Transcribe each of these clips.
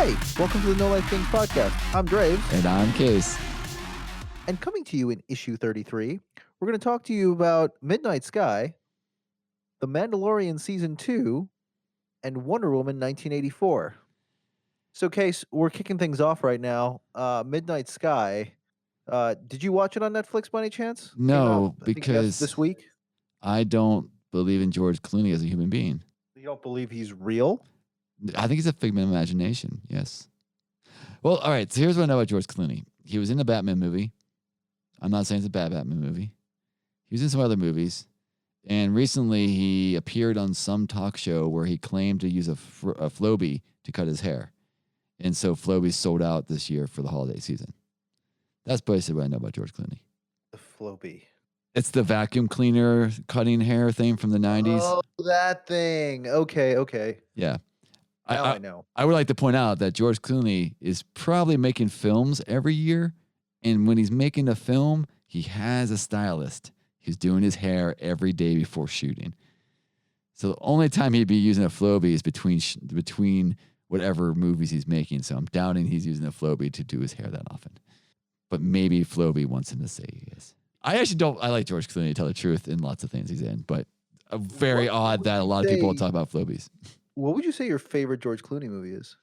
Hi, welcome to the No Life Kings podcast. I'm Draves. And I'm Case. And coming to you in issue 33, we're going to talk to you about Midnight Sky, The Mandalorian Season 2, and Wonder Woman 1984. So, Case, we're kicking things off right now. Midnight Sky. Did you watch it on Netflix by any chance? No, I think yes, this week. I don't believe in George Clooney as a human being. You don't believe he's real? I think he's a figment of imagination, yes. Well, all right, so here's what I know about George Clooney. He was in the Batman movie. I'm not saying it's a bad Batman movie. He was in some other movies. And recently he appeared on some talk show where he claimed to use a Flowbee to cut his hair. And so Flowbee sold out this year for the holiday season. That's basically what I know about George Clooney. The Flowbee. It's the vacuum cleaner cutting hair thing from the 90s. Oh, that thing. Okay. Yeah. Now I know. I would like to point out that George Clooney is probably making films every year. And when he's making a film, he has a stylist. He's doing his hair every day before shooting. So the only time he'd be using a Flowbee is between whatever movies he's making. So I'm doubting he's using a Flowbee to do his hair that often. But maybe Flowbee wants him to say he is. I actually don't. I like George Clooney, to tell the truth, in lots of things he's in. But very odd that a lot of people talk about Flowbees. What would you say your favorite George Clooney movie is?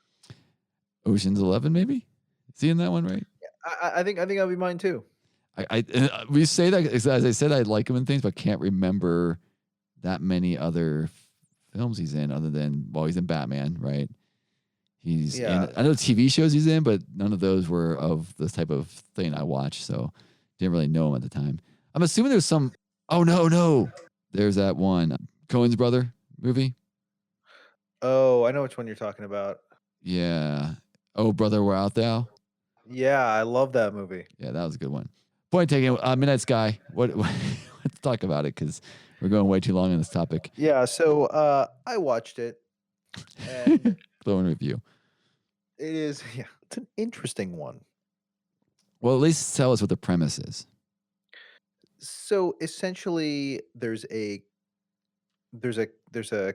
Ocean's 11, maybe? Is he in that one, right? Yeah, I think that'll be mine too. We say that, as I said, I like him in things, but can't remember that many other films he's in other than, well, he's in Batman, right? He's in, I know TV shows he's in, but none of those were of this type of thing I watched, so didn't really know him at the time. I'm assuming there's some, oh, no. There's that one, Coen's brother movie. Oh, I know which one you're talking about. Yeah. Oh, Brother, Where Art Thou? Yeah, I love that movie. Yeah, that was a good one. Point taken. Midnight Sky. Let's talk about it because we're going way too long on this topic. Yeah, so I watched it. And glowing review. It is, it's an interesting one. Well, at least tell us what the premise is. So essentially, there's a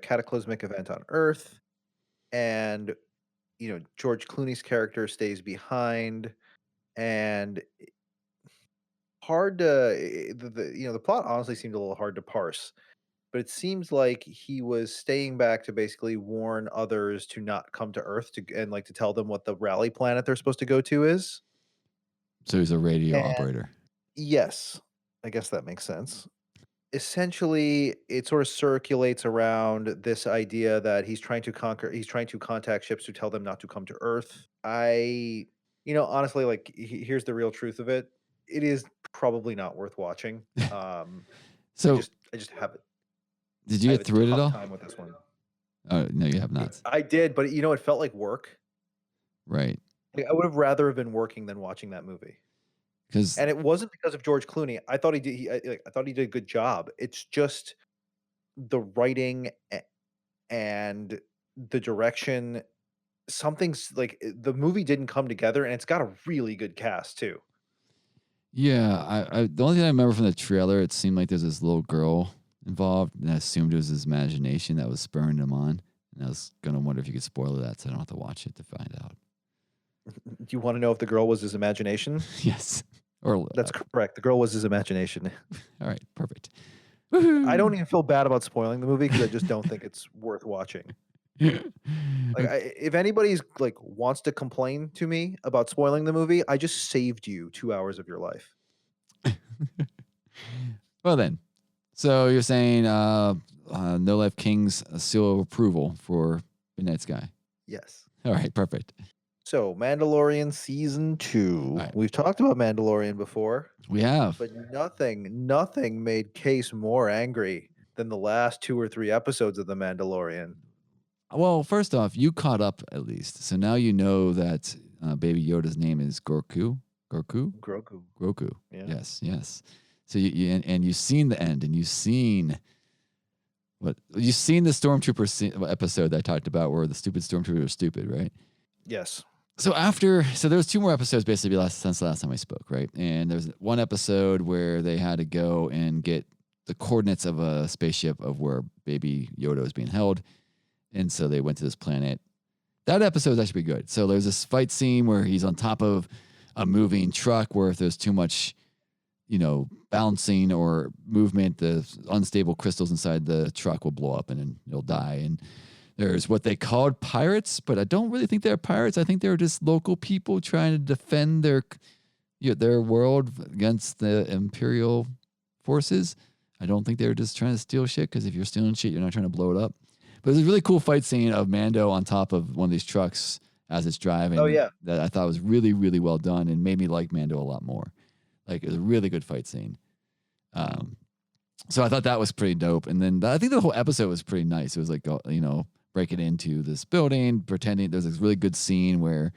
cataclysmic event on Earth, and George Clooney's character stays behind, and the plot honestly seemed a little hard to parse, but it seems like he was staying back to basically warn others to not come to Earth and to tell them what the rally planet they're supposed to go to is. So he's a radio operator. Yes, I guess that makes sense. Essentially, it sort of circulates around this idea that he's trying to contact ships to tell them not to come to Earth. Honestly, here's the real truth of it. It is probably not worth watching. So I just have it. Did you get through it at all? Time with this one. Oh, no, you have not. I did, but it felt like work. Right. I would have rather have been working than watching that movie. And it wasn't because of George Clooney. I thought he did. I thought he did a good job. It's just the writing and the direction. Something's the movie didn't come together, and it's got a really good cast too. Yeah, the only thing I remember from the trailer, it seemed like there's this little girl involved, and I assumed it was his imagination that was spurring him on. And I was gonna wonder if you could spoil that, so I don't have to watch it to find out. Do you want to know if the girl was his imagination? Yes. That's correct. The girl was his imagination. All right, perfect. I don't even feel bad about spoiling the movie because I just don't think it's worth watching. If anybody's wants to complain to me about spoiling the movie, I just saved you 2 hours of your life. Well then, so you're saying No Life Kings seal of approval for Midnight Sky? Yes. All right, perfect. So, Mandalorian Season 2. Right. We've talked about Mandalorian before. We have. But nothing made Case more angry than the last 2 or 3 episodes of The Mandalorian. Well, first off, you caught up at least. So now you know that Baby Yoda's name is Grogu. Grogu. Yeah. Yes. So you've seen the end, and you've seen the Stormtrooper episode that I talked about where the stupid Stormtroopers are stupid, right? Yes. So there was 2 more episodes basically since the last time I spoke, right? And there was one episode where they had to go and get the coordinates of a spaceship of where Baby Yoda was being held. And so they went to this planet That episode is actually pretty good. So there's this fight scene where he's on top of a moving truck where if there's too much, bouncing or movement, the unstable crystals inside the truck will blow up and then he'll die. And there's what they called pirates, but I don't really think they're pirates. I think they're just local people trying to defend their world against the Imperial forces. I don't think they're just trying to steal shit, because if you're stealing shit, you're not trying to blow it up. But there's a really cool fight scene of Mando on top of one of these trucks as it's driving. Oh yeah. That I thought was really, really well done and made me like Mando a lot more. Like, it was a really good fight scene. So I thought that was pretty dope. And then I think the whole episode was pretty nice. It was like, breaking into this building, pretending there's this really good scene where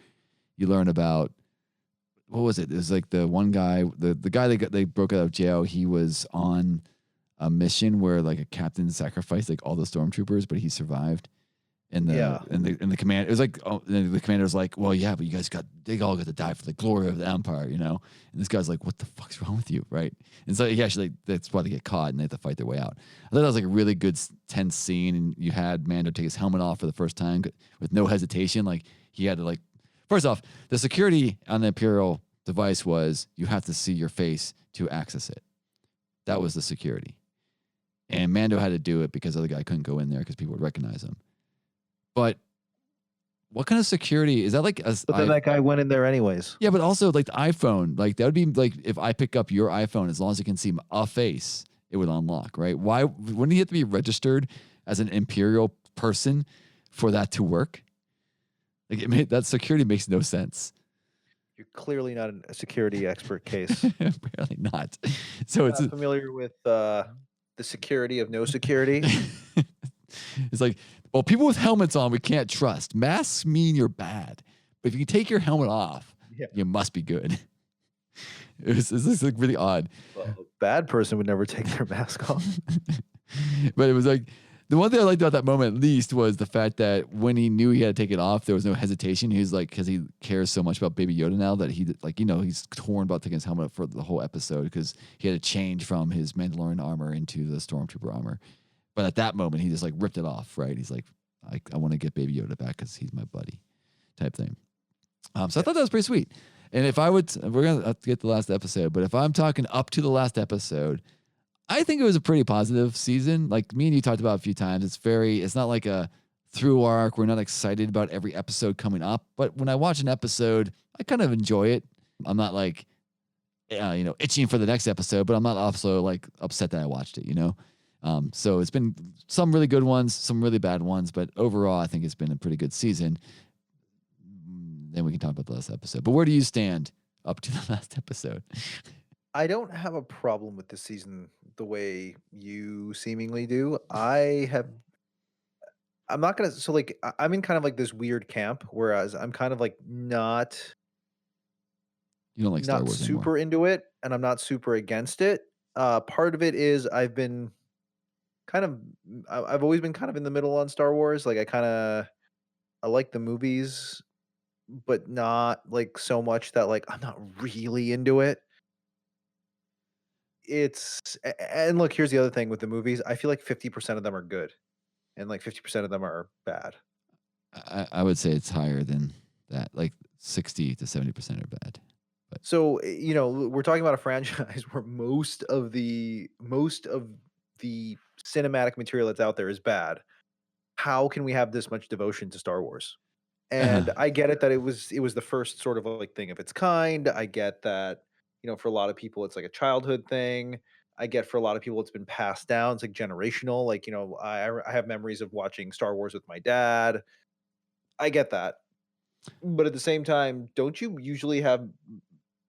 you learn about, what was it? It was like the one guy, the guy they broke out of jail. He was on a mission where like a captain sacrificed like all the stormtroopers, but he survived. And the command, it was like, the commander was like, well, yeah, but they all got to die for the glory of the Empire, And this guy's like, what the fuck's wrong with you, right? And so he actually, that's why they get caught and they have to fight their way out. I thought that was like a really good, tense scene. And you had Mando take his helmet off for the first time with no hesitation. Like, he had to first off, the security on the Imperial device was you have to see your face to access it. That was the security. And Mando had to do it because the other guy couldn't go in there because people would recognize him. But what kind of security is that? But then that guy went in there anyways. Yeah, but also like the iPhone, like that would be like if I pick up your iPhone, as long as you can see a face, it would unlock, right? Why wouldn't he have to be registered as an Imperial person for that to work? Like, that security makes no sense. You're clearly not a security expert, Case. Apparently not. So Not familiar with the security of no security. It's like, well, people with helmets on, we can't trust. Masks mean you're bad. But if you can take your helmet off, you must be good. It's like really odd. Well, a bad person would never take their mask off. But it was like, the one thing I liked about that moment at least was the fact that when he knew he had to take it off, there was no hesitation. He was like, because he cares so much about Baby Yoda now that he's torn about taking his helmet off for the whole episode because he had to change from his Mandalorian armor into the Stormtrooper armor. But at that moment, he just like ripped it off, right? He's like, I want to get Baby Yoda back because he's my buddy, type thing. So I thought that was pretty sweet. And if I would, we're going to have to get the last episode, but if I'm talking up to the last episode, I think it was a pretty positive season. Like me and you talked about a few times. It's not like a through arc. We're not excited about every episode coming up. But when I watch an episode, I kind of enjoy it. I'm not like, itching for the next episode, but I'm not also like upset that I watched it, So it's been some really good ones, some really bad ones. But overall, I think it's been a pretty good season. Then we can talk about the last episode. But where do you stand up to the last episode? I don't have a problem with this season the way you seemingly do. I'm not gonna. So like, I'm in kind of like this weird camp, whereas I'm kind of like not You don't like Star not Wars super anymore. into it, and I'm not super against it. Part of it is I've been kind of I've always been kind of in the middle on Star Wars. Like I like the movies, but not like so much that like I'm not really into it. And look, here's the other thing with the movies. I feel like 50% of them are good and like 50% of them are bad. I would say it's higher than that. Like 60 to 70% are bad. But So, we're talking about a franchise where most of the cinematic material that's out there is bad. How can we have this much devotion to Star Wars? And I get it that it was the first sort of like thing of its kind. I get that, for a lot of people it's like a childhood thing. I get for a lot of people it's been passed down. It's like generational. Like, I have memories of watching Star Wars with my dad. I get that. But at the same time, don't you usually have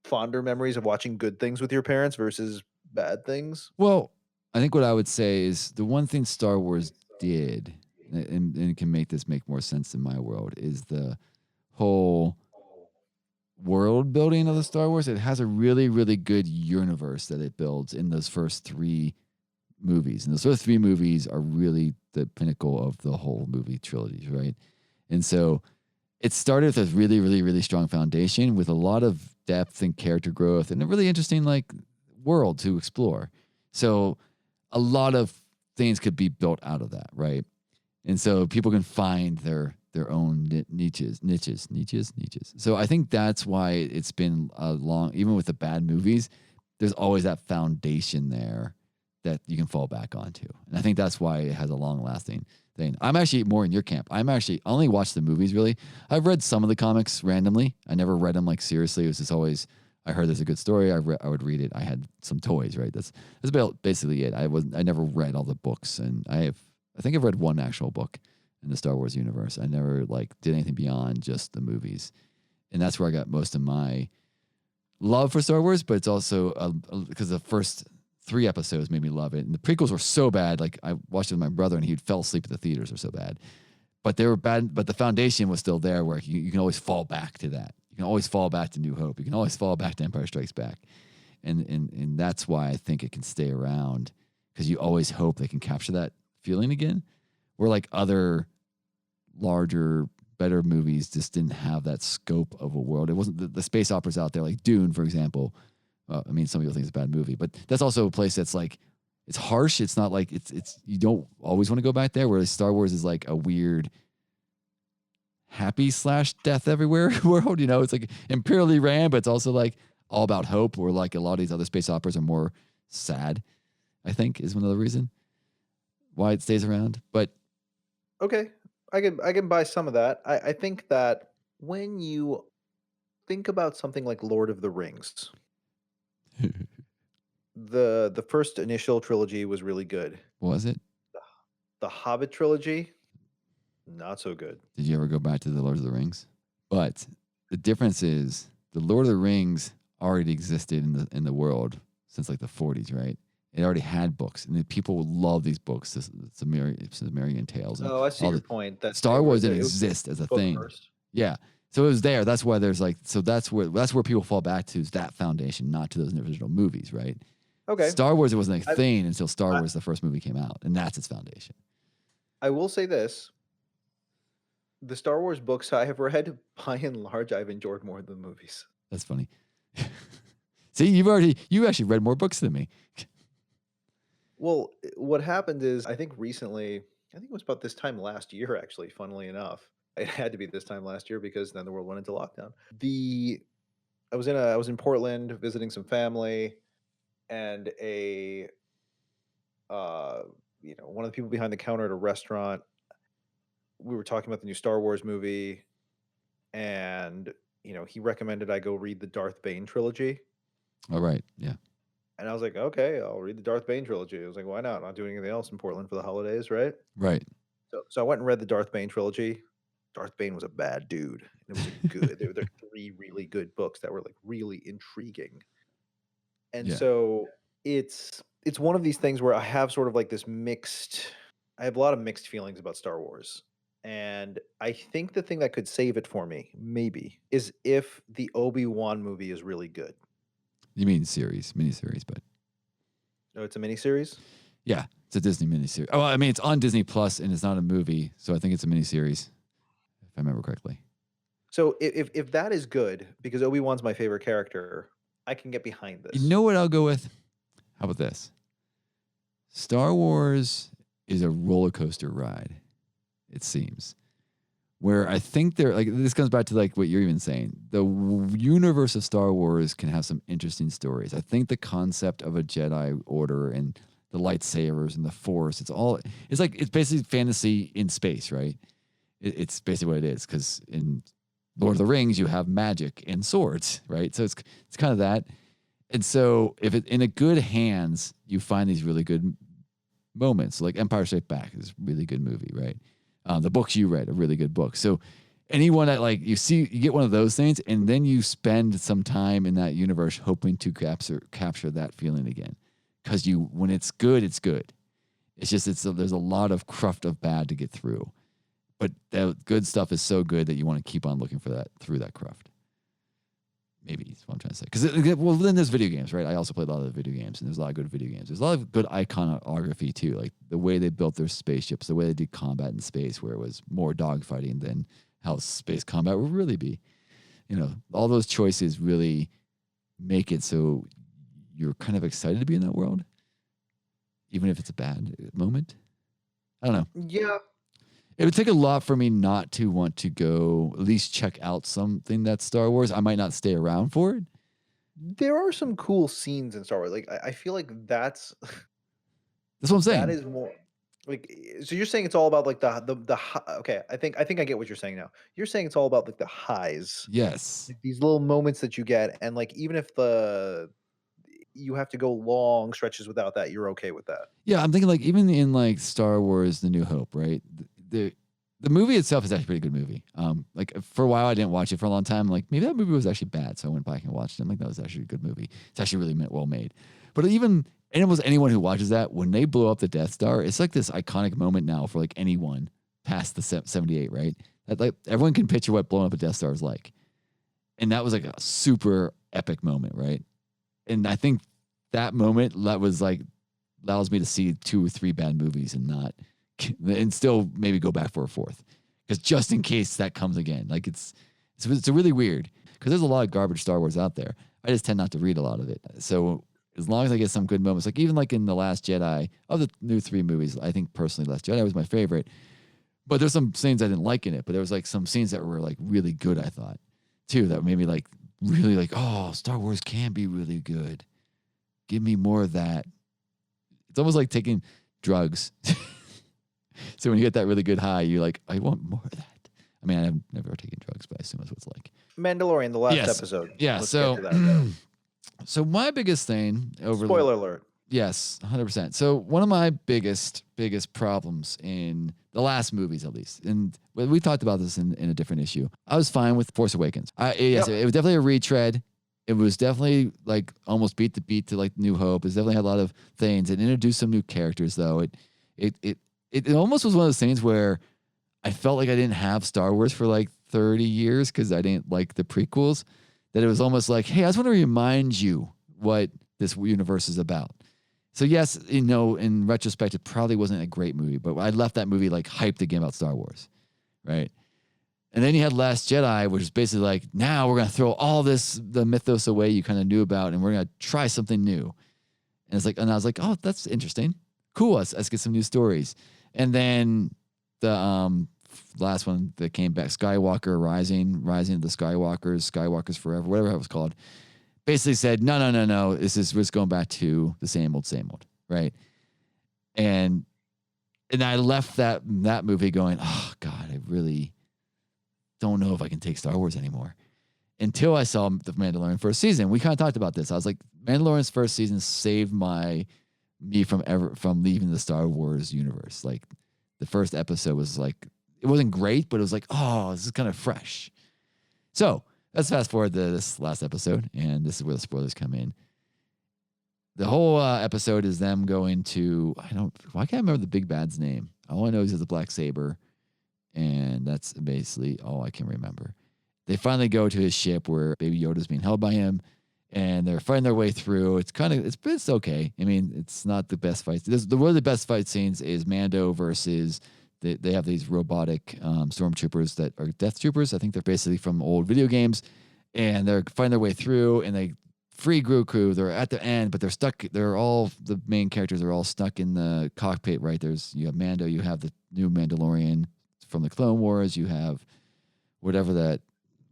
fonder memories of watching good things with your parents versus bad things? well, I think what I would say is the one thing Star Wars did, and it can make this make more sense in my world, is the whole world building of the Star Wars. It has a really, really good universe that it builds in those first three movies. And those first three movies are really the pinnacle of the whole movie trilogy, right? And so it started with a really, really, really strong foundation with a lot of depth and character growth and a really interesting like world to explore. So a lot of things could be built out of that, right? And so people can find their their own niches. So I think that's why it's been a long, even with the bad movies, there's always that foundation there that you can fall back onto. And I think that's why it has a long lasting thing. I'm actually more in your camp. I only watch the movies really. I've read some of the comics randomly. I never read them like seriously. It was just always, I heard there's a good story. I would read it. I had some toys, right? That's basically it. I never read all the books, and I think I've read one actual book in the Star Wars universe. I never like did anything beyond just the movies, and that's where I got most of my love for Star Wars. But it's also because the first 3 episodes made me love it, and the prequels were so bad. Like I watched it with my brother, and he fell asleep at the theaters. They're so bad, but they were bad. But the foundation was still there, where you can always fall back to that. You can always fall back to New Hope. You can always fall back to Empire Strikes Back, and that's why I think it can stay around, because you always hope they can capture that feeling again. Where like other larger, better movies just didn't have that scope of a world. It wasn't the space operas out there, like Dune, for example. I mean, some people think it's a bad movie, but that's also a place that's like, it's harsh. It's not like it's you don't always want to go back there. Whereas Star Wars is like a weird happy / death everywhere world. You know, it's like imperially ran, but it's also like all about hope. Where like a lot of these other space operas are more sad, I think, is one of the reason why it stays around. But Okay, I can buy some of that. I think that when you think about something like Lord of the Rings, the first initial trilogy was really good. was it? The Hobbit trilogy, not so good. Did you ever go back to the Lord of the Rings? But the difference is the Lord of the Rings already existed in the world since like the 40s, right? It already had books, and people would love these books, the Sumerian tales, and Oh, I see all your the point. That Star Wars didn't it was exist as a book thing. first. Yeah, so it was there. That's why there's like, so that's where people fall back to, is that foundation, not to those original movies, right? Okay, Star Wars, it wasn't a I thing until Star I, Wars, the first movie came out, and that's its foundation. I will say this: the Star Wars books I have read, by and large, I've enjoyed more than the movies. That's funny. See, you actually read more books than me. Well, what happened is, I think recently, I think it was about this time last year, actually, funnily enough. It had to be this time last year because then the world went into lockdown. I was in Portland visiting some family, and uh one of the people behind the counter at a restaurant, we were talking about the new Star Wars movie, and he recommended I go read the Darth Bane trilogy. All right. Yeah. And I was like, okay, I'll read the Darth Bane trilogy. I was like, why not? I'm not doing anything else in Portland for the holidays, right? Right. So I went and read the Darth Bane trilogy. Darth Bane was a bad dude. It was a good. There were 3 really good books that were like really intriguing. And Yeah. so it's one of these things where I have sort of like this mixed. I have a lot of mixed feelings about Star Wars. And I think the thing that could save it for me, maybe, is if the Obi-Wan movie is really good. You mean miniseries, but Oh, it's a miniseries? yeah, it's a Disney miniseries. Oh, I mean, it's on Disney Plus and it's not a movie, so I think it's a miniseries, if I remember correctly. So if that is good, because Obi-Wan's my favorite character, I can get behind You this. know what I'll go with? How about this? Star Wars is a roller coaster ride, it seems. Where I think they're like, this comes back to like what you're even saying. The universe of Star Wars can have some interesting stories. I think the concept of a Jedi Order and the lightsabers and the Force, it's basically fantasy in space, right? It's basically what it is, because in Lord of the Rings you have magic and swords, right? So it's kind of that. And so if it in a good hands, you find these really good moments. Like Empire Strikes Back is a really good movie, right? The books you read, a really good book. So anyone that like you get one of those things, and then you spend some time in that universe hoping to capture that feeling again. Because when it's good, it's good. It's just there's a lot of cruft of bad to get through, but the good stuff is so good that you want to keep on looking for that through that cruft. Maybe that's what I'm trying to say. Because well, then there's video games, right? I also played a lot of the video games, and there's a lot of good video games. There's a lot of good iconography too, like the way they built their spaceships, the way they did combat in space, where it was more dogfighting than how space combat would really be. All those choices really make it so you're kind of excited to be in that world, even if it's a bad moment. I don't know. Yeah. It would take a lot for me not to want to go at least check out something that's Star Wars. I might not stay around for it. There are some cool scenes in Star Wars. Like I feel like That's what I'm that saying. is more like so you're saying it's all about like okay, I think I get what you're saying now. You're saying it's all about like the highs. Yes. Like these little moments that you get and like even if you have to go long stretches without that, you're okay with that. Yeah, I'm thinking like even in like Star Wars: The New Hope, right? The the movie itself is actually a pretty good movie. Like for a while I didn't watch it for a long time. Like maybe that movie was actually bad, so I went back and watched it. I'm like, that was actually a good movie. It's actually really well made. But even and almost anyone who watches that, when they blow up the Death Star, it's like this iconic moment now for like anyone past the 78, right? That like everyone can picture what blowing up a Death Star is like, and that was like a super epic moment, right? And I think that moment that was like allows me to see 2 or 3 bad movies and not and still maybe go back for a fourth because just in case that comes again, like it's a really weird because there's a lot of garbage Star Wars out there. I just tend not to read a lot of it. So as long as I get some good moments, like even like in The Last Jedi of the new 3 movies, I think personally Last Jedi was my favorite. But there's some scenes I didn't like in it. But there was like some scenes that were like really good. I thought too that made me like really like Star Wars can be really good. Give me more of that. It's almost like taking drugs. So when you get that really good high, you're like, I want more of that. I mean, I've never taken drugs, but I assume that's what it's like. Mandalorian, the last Yes. episode. Yeah. Let's get So, to that. so my biggest thing over the Spoiler alert. yes, 100%. So one of my biggest problems in the last movies, at least, and we talked about this in a different issue. I was fine with Force Awakens. Yes, Yep. it was definitely a retread. It was definitely like almost beat the beat to like New Hope. It definitely had a lot of things. It introduced some new characters though. It almost was one of those things where I felt like I didn't have Star Wars for like 30 years because I didn't like the prequels. That it was almost like, hey, I just want to remind you what this universe is about. So yes, in retrospect, it probably wasn't a great movie, but I left that movie like hyped again about Star Wars, right? And then you had Last Jedi, which is basically like, now we're gonna throw all the mythos away you kind of knew about, and we're gonna try something new. And it's like, and I was like, oh, that's interesting, cool. Let's get some new stories. And then the last one that came back, Skywalker Rising of the Skywalkers Forever, whatever it was called, basically said, no. We're just going back to the same old, right? And I left that movie going, oh God, I really don't know if I can take Star Wars anymore. Until I saw the Mandalorian first season. We kind of talked about this. I was like, Mandalorian's first season saved me from leaving the Star Wars universe. Like the first episode was like, it wasn't great, but it was like, oh, this is kind of fresh. So let's fast forward to this last episode, and this is where the spoilers come in. The whole episode is them going to, I can't remember the big bad's name. All I know is he has a black saber, and that's basically all I can remember. They finally go to his ship where Baby Yoda's being held by him, and they're fighting their way through. It's okay. I mean, it's not the best fights. One of the best fight scenes is Mando versus they have these robotic stormtroopers that are death troopers. I think they're basically from old video games, and they're fighting their way through, and they free Grogu. They're at the end, but they're stuck. They're all the main characters are all stuck in the cockpit. Right? You have Mando. You have the new Mandalorian from the Clone Wars. You have whatever that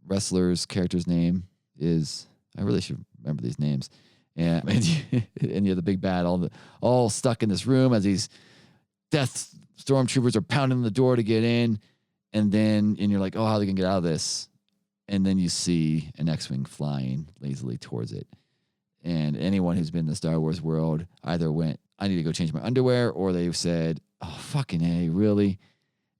wrestler's character's name is. I really should remember these names. And you have the big bad all stuck in this room as these death stormtroopers are pounding on the door to get in. And you're like, oh, how are they going to get out of this? And then you see an X-Wing flying lazily towards it. And anyone who's been in the Star Wars world either went, I need to go change my underwear, or they've said, oh, fucking A, really?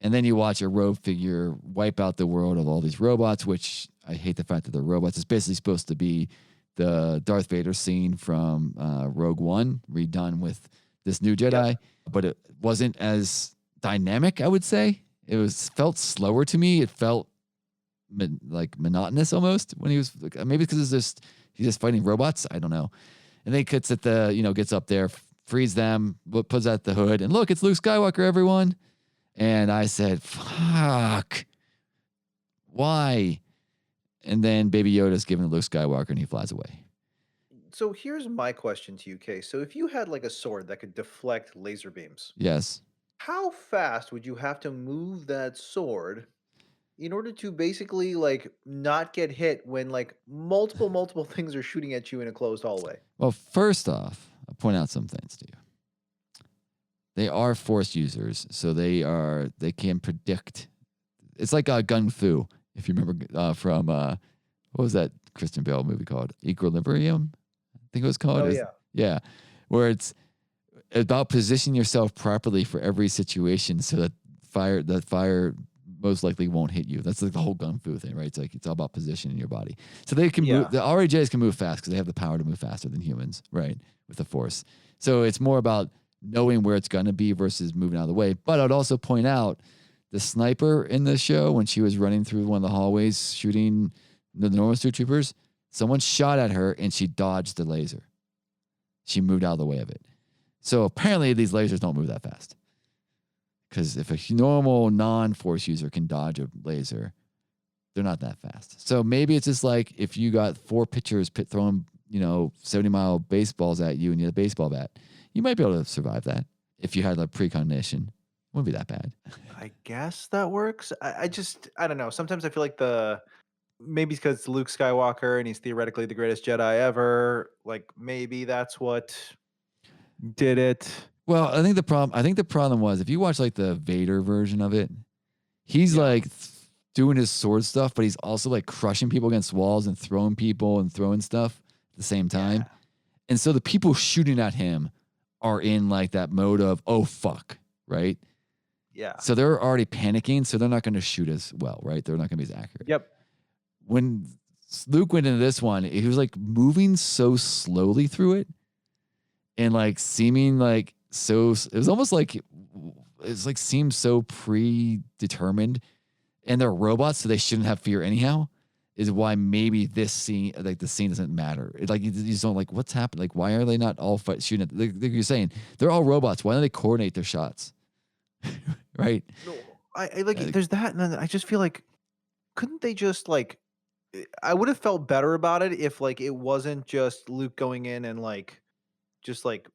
And then you watch a rogue figure wipe out the world of all these robots, which I hate the fact that they're robots. It's basically supposed to be the Darth Vader scene from Rogue One, redone with this new Jedi, Yep. but it wasn't as dynamic, I would say. Felt slower to me. It felt like monotonous almost when he was, maybe because he's just fighting robots. I don't know. And then he gets gets up there, frees them, puts out the hood, and look, it's Luke Skywalker, everyone. And I said, fuck, why? And then Baby Yoda's given to Luke Skywalker and he flies away. So here's my question to you, Kay. So if you had like a sword that could deflect laser beams, Yes. How fast would you have to move that sword in order to basically, like, not get hit when, like, multiple things are shooting at you in a closed hallway? Well, first off, I'll point out some things to you. They are force users, so they can predict. It's like gun fu. If you remember from what was that Christian Bale movie called? Equilibrium, I think it was called. Oh, yeah. Yeah, where it's about positioning yourself properly for every situation, so that the fire most likely won't hit you. That's like the whole gun fu thing, right? It's like it's all about positioning your body. So they can move. Yeah. The RAJs can move fast because they have the power to move faster than humans, right? With the force. So it's more about knowing where it's going to be versus moving out of the way. But I'd also point out the sniper in the show when she was running through one of the hallways shooting the normal suit troopers. Someone shot at her and she dodged the laser. She moved out of the way of it. So apparently these lasers don't move that fast. Because if a normal non-force user can dodge a laser, they're not that fast. So maybe it's just like if you got four pitchers throwing, 70-mile baseballs at you and you had a baseball bat, you might be able to survive that if you had a precognition. Wouldn't be that bad. I guess that works. I don't know. Sometimes I feel like maybe it's 'cause it's Luke Skywalker and he's theoretically the greatest Jedi ever, like, maybe that's what did it. Well, I think the problem was if you watch like the Vader version of it, he's Yeah. like doing his sword stuff, but he's also like crushing people against walls and throwing people and throwing stuff at the same time. Yeah. And so the people shooting at him are in like that mode of, oh, fuck, right? Yeah. So they're already panicking. So they're not going to shoot as well, right? They're not going to be as accurate. Yep. When Luke went into this one, he was like moving so slowly through it and like seeming like so, it was almost like, it's like seemed so predetermined and they're robots. So they shouldn't have fear anyhow. Is why maybe this scene, like the scene doesn't matter. Like you just don't like what's happened. Like why are they not all shooting at? Like you're saying, they're all robots. Why don't they coordinate their shots? Right? No, I like Like, there's that, and then I just feel like couldn't they just like I would have felt better about it if like it wasn't just Luke going in and like just like,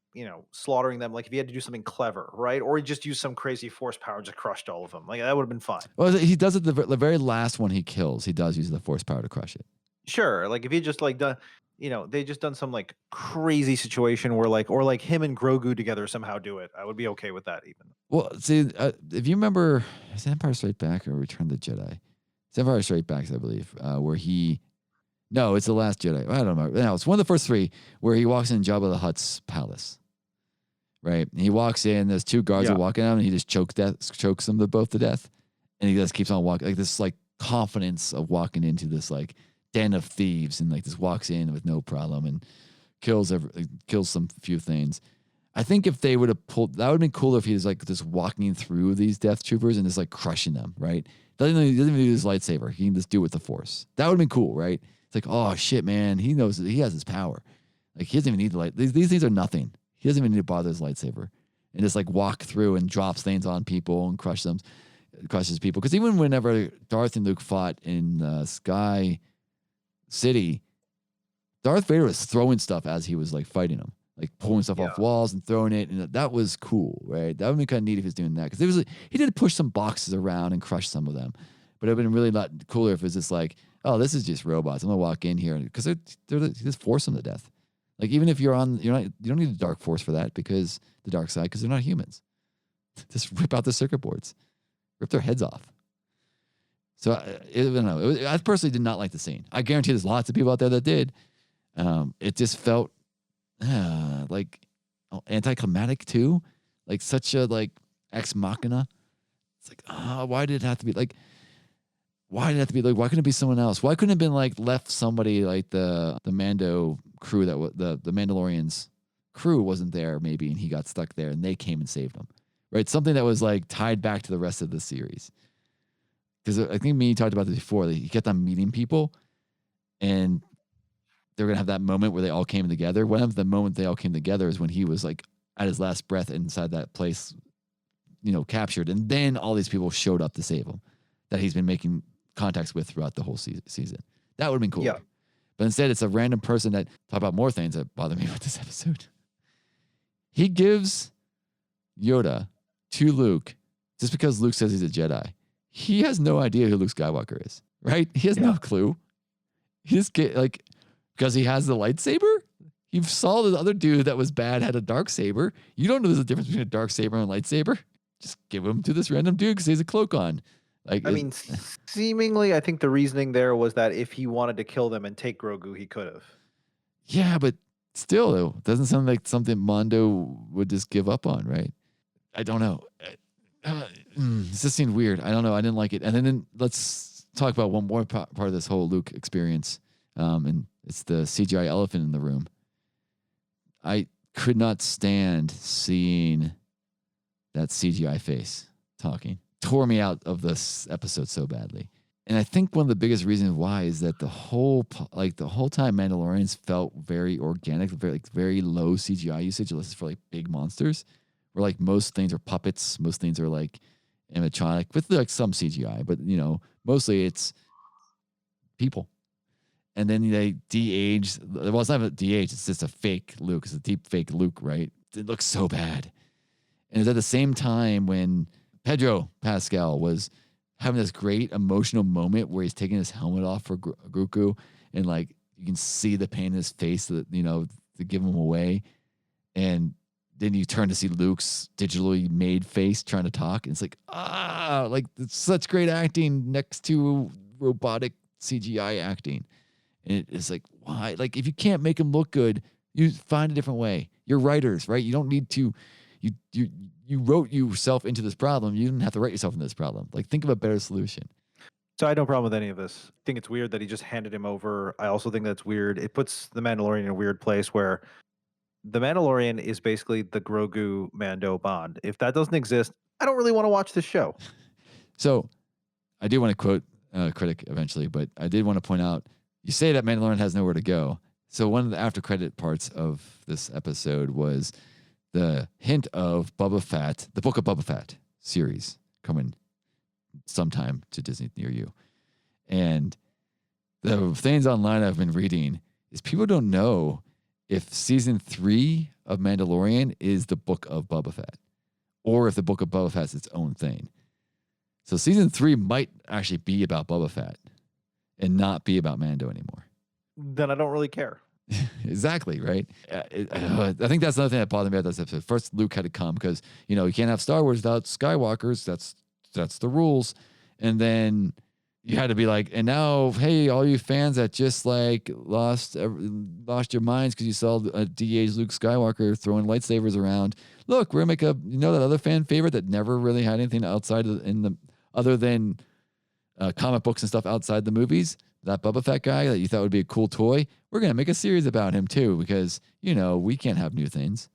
slaughtering them, like if he had to do something clever, right? Or he just used some crazy force power, just crushed all of them. Like that would have been fine. well, he does it the very last one he kills. He does use the force power to crush it. Sure, like if he just like done, they just done some like crazy situation where like or like him and Grogu together somehow do it. I would be okay with that even. Well, see, if you remember, is Empire Strike Back or Return of the Jedi? It's Empire Strike Back, I believe, where he. No, it's the Last Jedi. I don't know. No, it's one of the first three where he walks in Jabba the Hutt's palace. Right, and he walks in. There's two guards Yeah. are walking at him, and he just chokes them to both to death, and he just keeps on walking like this, like confidence of walking into this like den of thieves, and like just walks in with no problem and kills some few things. I think if they would have pulled, that would have been cooler if he was like just walking through these death troopers and just like crushing them. Right, he doesn't even use his lightsaber. He can just do it with the force. That would have been cool, right? It's like, oh shit, man, he knows he has his power. Like he doesn't even need the light. These things are nothing. He doesn't even need to bother his lightsaber and just like walk through and drops things on people and crushes people. Because even whenever Darth and Luke fought in Sky City, Darth Vader was throwing stuff as he was like fighting them, like pulling stuff Yeah. off walls and throwing it, and that was cool, right? That would be kind of neat if he was doing that because he did push some boxes around and crush some of them, but it would have been really lot cooler if it was just like, oh, this is just robots. I'm gonna walk in here because they're just force them to death. Like even if you don't need the dark force for that because the dark side because they're not humans. Just rip out the circuit boards, rip their heads off. So I don't know. I personally did not like the scene. I guarantee there's lots of people out there that did. It just felt like anticlimactic too, like such a like ex machina. It's like, why did it have to be like? Why did it have to be like? Why couldn't it be someone else? Why couldn't it have been like left somebody like the Mando crew that the Mandalorian's crew wasn't there maybe, and he got stuck there, and they came and saved him, right? Something that was like tied back to the rest of the series. Because I think me and you talked about this before. He kept on meeting people, and they're gonna have that moment where they all came together. One of the moment they all came together is when he was like at his last breath inside that place, captured, and then all these people showed up to save him that he's been making contacts with throughout the whole season. That would have been cool. Yeah. But instead, it's a random person that talk about more things that bother me about this episode. He gives Yoda to Luke, just because Luke says he's a Jedi, he has no idea who Luke Skywalker is, right? He has no clue. He just because he has the lightsaber. You saw the other dude that was bad had a dark saber. You don't know there's a difference between a dark saber and a lightsaber. Just give him to this random dude because he has a cloak on. I mean, seemingly, I think the reasoning there was that if he wanted to kill them and take Grogu, he could have. Yeah, but still, though, doesn't sound like something Mondo would just give up on, right? I don't know. This just seemed weird. I don't know. I didn't like it. And then let's talk about one more part of this whole Luke experience. And it's the CGI elephant in the room. I could not stand seeing that CGI face talking. Tore me out of this episode so badly. And I think one of the biggest reasons why is that the whole time Mandalorians felt very organic, very low CGI usage, unless it's for like big monsters, where like most things are puppets, most things are like animatronic with like some CGI, but you know, mostly it's people. And then they de-age. Well, it's not a de-age, it's just a fake Luke. It's a deep fake Luke, right? It looks so bad. And it's at the same time when Pedro Pascal was having this great emotional moment where he's taking his helmet off for Grogu, and like you can see the pain in his face that, you know, to give him away. And then you turn to see Luke's digitally made face trying to talk. And it's like, like it's such great acting next to robotic CGI acting. And it's like, why? Like, if you can't make him look good, you find a different way. You're writers, right? You don't need to, you wrote yourself into this problem. You didn't have to write yourself into this problem. Like, think of a better solution. So I had no problem with any of this. I think it's weird that he just handed him over. I also think that's weird. It puts the Mandalorian in a weird place where the Mandalorian is basically the Grogu Mando bond. If that doesn't exist, I don't really want to watch this show. So I do want to quote a critic eventually, but I did want to point out, you say that Mandalorian has nowhere to go. So one of the after credit parts of this episode was the hint of Boba Fett, the Book of Boba Fett series coming sometime to Disney near you. And the things online I've been reading is people don't know if season 3 of Mandalorian is the Book of Boba Fett, or if the Book of Boba Fett is its own thing. So season 3 might actually be about Boba Fett and not be about Mando anymore. Then I don't really care. Exactly, right? I think that's another thing that bothered me about this episode. First, Luke had to come because, you know, you can't have Star Wars without Skywalkers. That's the rules. And then you had to be like, and now, hey, all you fans that just like lost your minds because you saw a de-aged Luke Skywalker throwing lightsabers around. Look, we're gonna make that other fan favorite that never really had anything outside other than comic books and stuff outside the movies. That Boba Fett guy that you thought would be a cool toy, we're going to make a series about him too, because, you know, we can't have new things.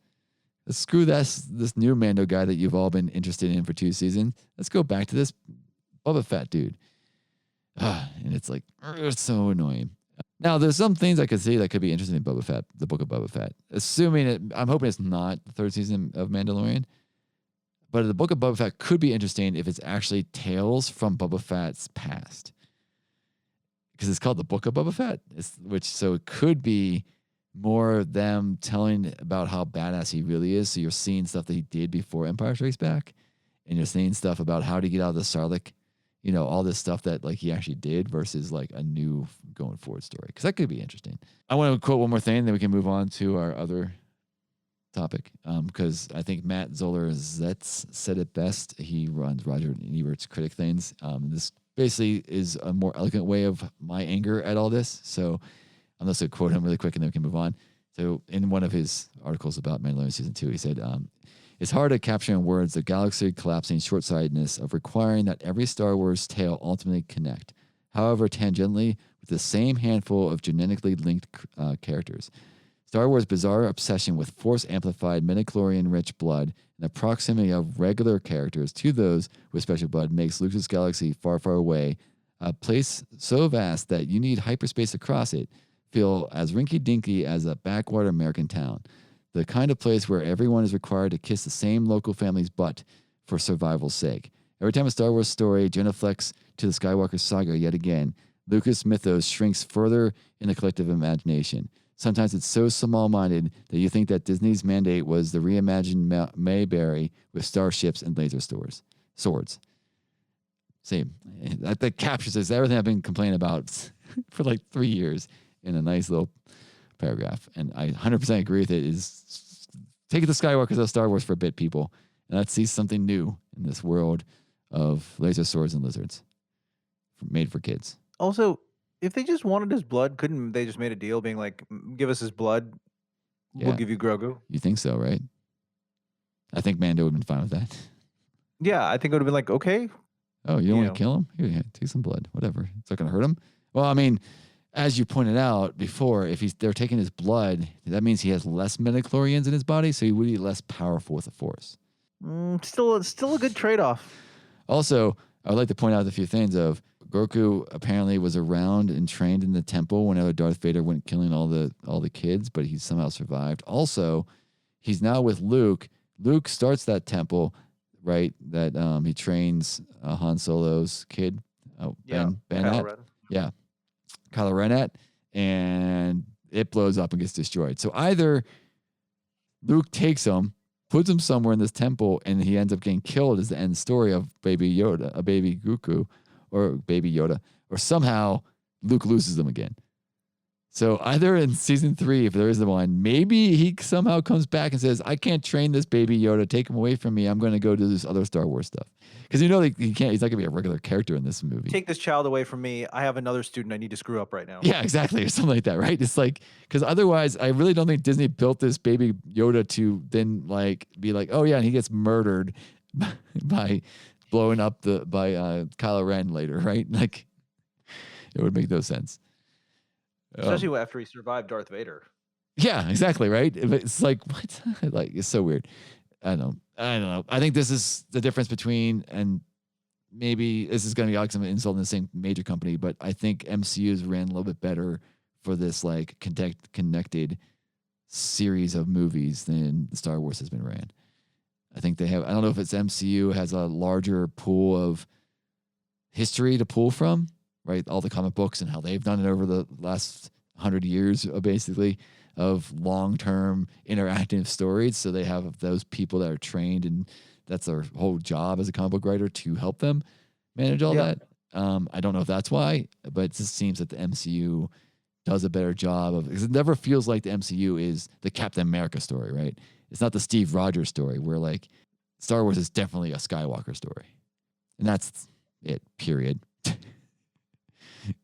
Let's screw this new Mando guy that you've all been interested in for 2 seasons. Let's go back to this Boba Fett dude. And it's like, it's so annoying. Now, there's some things I could see that could be interesting in Boba Fett, the Book of Boba Fett. I'm hoping it's not the 3rd season of Mandalorian. But the Book of Boba Fett could be interesting if it's actually tales from Boba Fett's past. Because it's called the Book of Boba Fett, so it could be more of them telling about how badass he really is. So you're seeing stuff that he did before Empire Strikes Back, and you're seeing stuff about how to get out of the Sarlacc, you know, all this stuff that like he actually did versus like a new going forward story. Because that could be interesting. I want to quote one more thing, then we can move on to our other topic. Because I think Matt Zoller-Zetz said it best. He runs Roger Ebert's critic things. This basically is a more eloquent way of my anger at all this. So I'm just going to quote him really quick and then we can move on. So in one of his articles about Mandalorian Season 2, he said, it's hard to capture in words the galaxy collapsing short-sightedness of requiring that every Star Wars tale ultimately connect, however tangentially, with the same handful of genetically linked characters. Star Wars' bizarre obsession with force-amplified midichlorian-rich blood and the proximity of regular characters to those with special blood makes Lucas Galaxy far, far away, a place so vast that you need hyperspace to cross it, feel as rinky-dinky as a backwater American town. The kind of place where everyone is required to kiss the same local family's butt for survival's sake. Every time a Star Wars story genuflects to the Skywalker saga yet again, Lucas mythos shrinks further in the collective imagination. Sometimes it's so small-minded that you think that Disney's mandate was the reimagined Mayberry with starships and laser swords. Same. That captures this. Everything I've been complaining about for like 3 years in a nice little paragraph. And I 100% agree with it. Is take the Skywalkers out of Star Wars for a bit, people. And let's see something new in this world of laser swords and lizards made for kids. Also, if they just wanted his blood, couldn't they just made a deal being like, give us his blood, we'll Yeah. give you Grogu? You think so, right? I think Mando would have been fine with that. Yeah, I think it would have been like, okay. Oh, you don't want to kill him? Here, take some blood. Whatever. It's not going to hurt him. Well, I mean, as you pointed out before, if they're taking his blood, that means he has less midichlorians in his body, so he would be less powerful with the Force. Still a good trade-off. Also, I would like to point out a few things of Grogu apparently was around and trained in the temple whenever Darth Vader went killing all the kids, but he somehow survived. Also, he's now with Luke. Luke starts that temple, right? That he trains Han Solo's kid. Oh, Ben Kylo at. Ren. Yeah. Kylo Ren at, and it blows up and gets destroyed. So either Luke takes him, puts him somewhere in this temple, and he ends up getting killed as the end story of Baby Yoda, a baby Goku, or Baby Yoda, or somehow Luke loses them again. So either in season 3, if there is the one, maybe he somehow comes back and says, I can't train this Baby Yoda. Take him away from me. I'm going to go do this other Star Wars stuff. Because he can't, he's not going to be a regular character in this movie. Take this child away from me. I have another student I need to screw up right now. Yeah, exactly. Or something like that, right? It's like, because otherwise, I really don't think Disney built this Baby Yoda to then like be like, oh yeah, and he gets murdered by blowing up by Kylo Ren later, right? Like, it would make no sense. Especially after he survived Darth Vader. Yeah, exactly, right? It's like, what? Like, it's so weird. I don't know. I think this is the difference between, and maybe this is going to be like some insult in the same major company, but I think MCU's ran a little bit better for this like connected series of movies than Star Wars has been ran. I think they have, I don't know if it's MCU has a larger pool of history to pull from, right? All the comic books and how they've done it over the last 100 years, basically, of long-term interactive stories. So they have those people that are trained, and that's their whole job as a comic book writer to help them manage all that. I don't know if that's why, but it just seems that the MCU does a better job of, because it never feels like the MCU is the Captain America story, right? It's not the Steve Rogers story, where like Star Wars is definitely a Skywalker story. And that's it, period.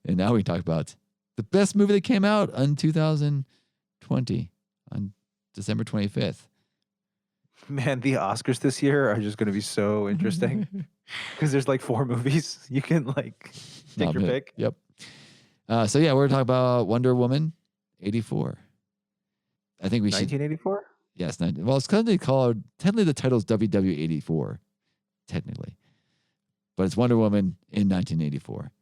And now we talk about the best movie that came out in 2020 on December 25th. Man, the Oscars this year are just going to be so interesting because there's like 4 movies. You can like take your pick. Yep. So yeah, we're talking about Wonder Woman 84. I think we 1984? Yes. Well, it's technically the title's WW84, technically. But it's Wonder Woman in 1984.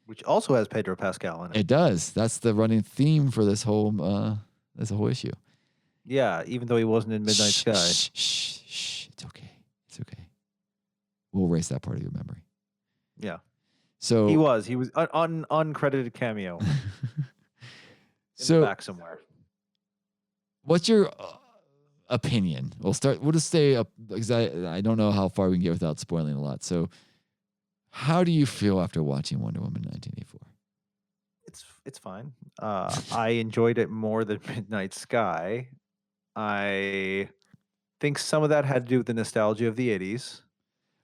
Which also has Pedro Pascal in it. It does. That's the running theme for this whole issue. Yeah, even though he wasn't in Midnight Sky. Shh. It's okay. It's okay. We'll erase that part of your memory. Yeah. So he was uncredited cameo. In the back somewhere. What's your opinion? We'll just stay up because I don't know how far we can get without spoiling a lot. So how do you feel after watching Wonder Woman 1984? It's fine. I enjoyed it more than Midnight Sky. I think some of that had to do with the nostalgia of the 80s.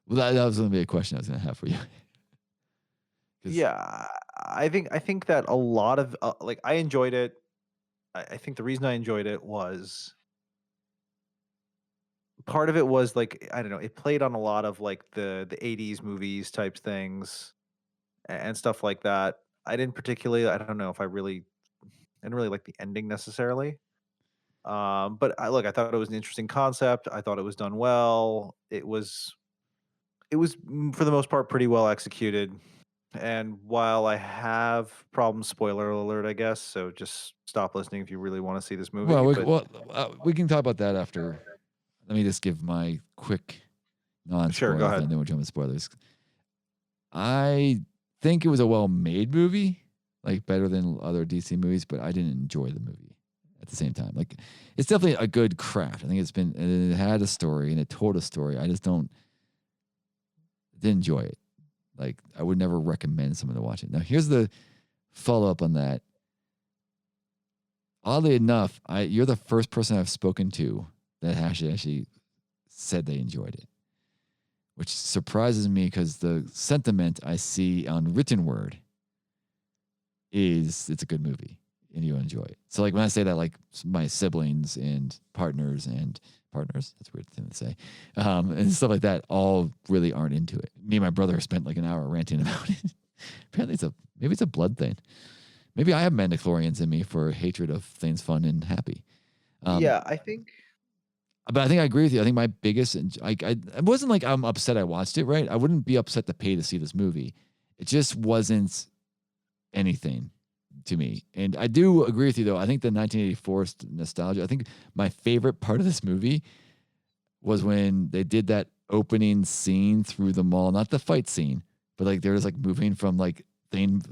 Well, that was going to be a question I was going to have for you. Yeah, I think that a lot of like I enjoyed it. I think the reason I enjoyed it was part of it was like, I don't know, it played on a lot of like the 80s movies types things and stuff like that. I don't know if I didn't really like the ending necessarily. But I thought it was an interesting concept. I thought it was done well. It was for the most part pretty well executed. And while I have problems, spoiler alert, I guess, so just stop listening if you really want to see this movie. We can talk about that after. Let me just give my quick non-spoiler. Sure, go ahead. And then we'll jump into spoilers. I think it was a well-made movie, like better than other DC movies, but I didn't enjoy the movie. at the same time. Like, it's definitely a good craft. I think it had a story and it told a story. I just didn't enjoy it. Like, I would never recommend someone to watch it. Now, here's the follow up on that. Oddly enough, you're the first person I've spoken to that actually said they enjoyed it, which surprises me because the sentiment I see on written word is it's a good movie and you enjoy it. So like when I say that, like my siblings and partners, that's a weird thing to say, and stuff like that, all really aren't into it. Me and my brother spent like an hour ranting about it. Apparently maybe it's a blood thing. Maybe I have Mandalorians in me for hatred of things fun and happy. Yeah, I think. But I think I agree with you. I think my biggest, it wasn't like I'm upset I watched it, right? I wouldn't be upset to pay to see this movie. It just wasn't anything to me. And I do agree with you, though. I think the 1984 nostalgia, I think my favorite part of this movie was when they did that opening scene through the mall, not the fight scene, but like they're just like moving from like thing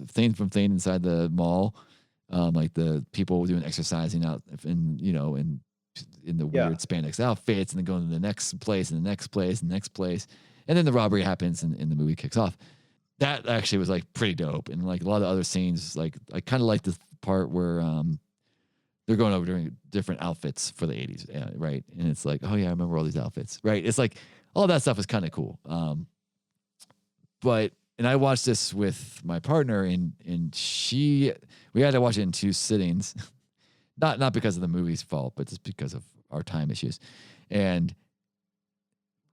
inside the mall. Like the people doing exercising out in the weird spandex outfits, and then going to the next place and the next place and the next place. And then the robbery happens and the movie kicks off. That actually was like pretty dope. And like a lot of the other scenes, like I kind of like the part where they're going over doing different outfits for the 80s, right? And it's like, oh yeah, I remember all these outfits, right? It's like all that stuff is kind of cool. And I watched this with my partner, and we had to watch it in 2 sittings. Not because of the movie's fault, but just because of our time issues. And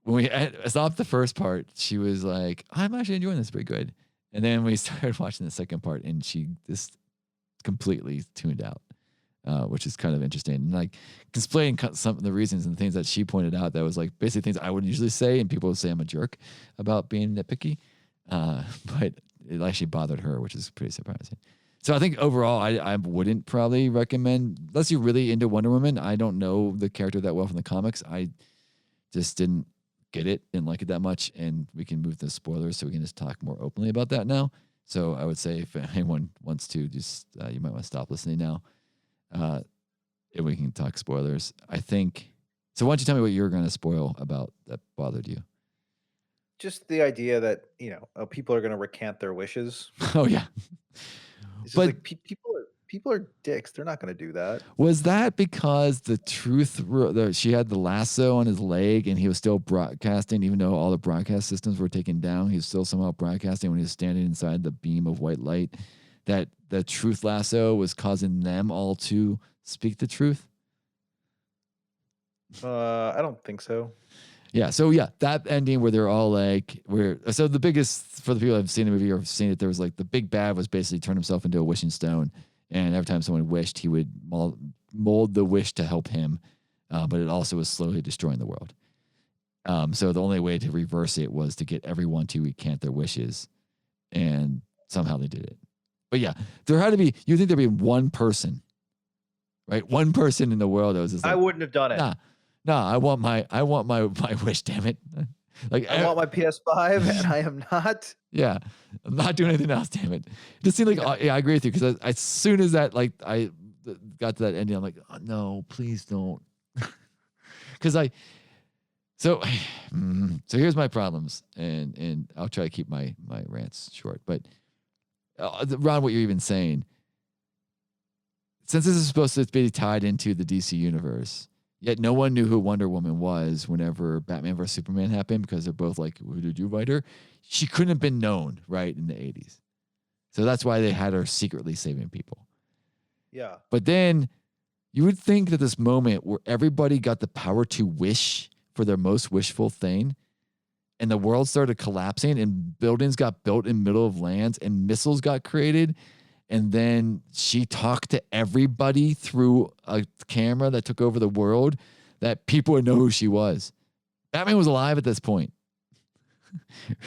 when we stopped the first part, she was like, I'm actually enjoying this pretty good. And then we started watching the second part, and she just completely tuned out, which is kind of interesting. And like explaining some of the reasons and the things that she pointed out, that was like basically things I wouldn't usually say, and people would say I'm a jerk about being nitpicky. But it actually bothered her, which is pretty surprising. So I think overall, I wouldn't probably recommend, unless you're really into Wonder Woman. I don't know the character that well from the comics. I just didn't get it, didn't like it that much, and we can move to spoilers so we can just talk more openly about that now. So I would say if anyone wants to, just you might want to stop listening now, and we can talk spoilers. I think, so why don't you tell me what you're going to spoil about that bothered you? Just the idea that people are going to recant their wishes. Oh yeah. It's just But like people are dicks. They're not going to do that. was that because the truth, she had the lasso on his leg and he was still broadcasting, even though all the broadcast systems were taken down? He was still somehow broadcasting when he was standing inside the beam of white light. That the truth lasso was causing them all to speak the truth? I don't think so. Yeah. So yeah, that ending where they're all like, so the biggest, for the people who've seen the movie or have seen it, there was like the big bad was basically turned himself into a wishing stone, and every time someone wished, he would mold the wish to help him, but it also was slowly destroying the world. So the only way to reverse it was to get everyone to recant their wishes, and somehow they did it. But yeah, there had to be. You think there'd be one person, right? One person in the world that was just like, I wouldn't have done it. Nah, I want my wish, damn it. Like I want my PS5 and I am not. Yeah. I'm not doing anything else, damn it. It just seemed like, yeah, I agree with you, because as soon as that, like, I got to that ending, I'm like, oh, no, please don't. Because so here's my problems, and I'll try to keep my rants short. But Ron, what you're even saying, since this is supposed to be tied into the DC universe, yet no one knew who Wonder Woman was whenever Batman vs. Superman happened, because they're both like, who did you write her? She couldn't have been known, right, in the 80s. So that's why they had her secretly saving people. Yeah. But then you would think that this moment where everybody got the power to wish for their most wishful thing, and the world started collapsing, and buildings got built in the middle of lands, and missiles got created, and then she talked to everybody through a camera that took over the world, that people would know who she was. Batman was alive at this point.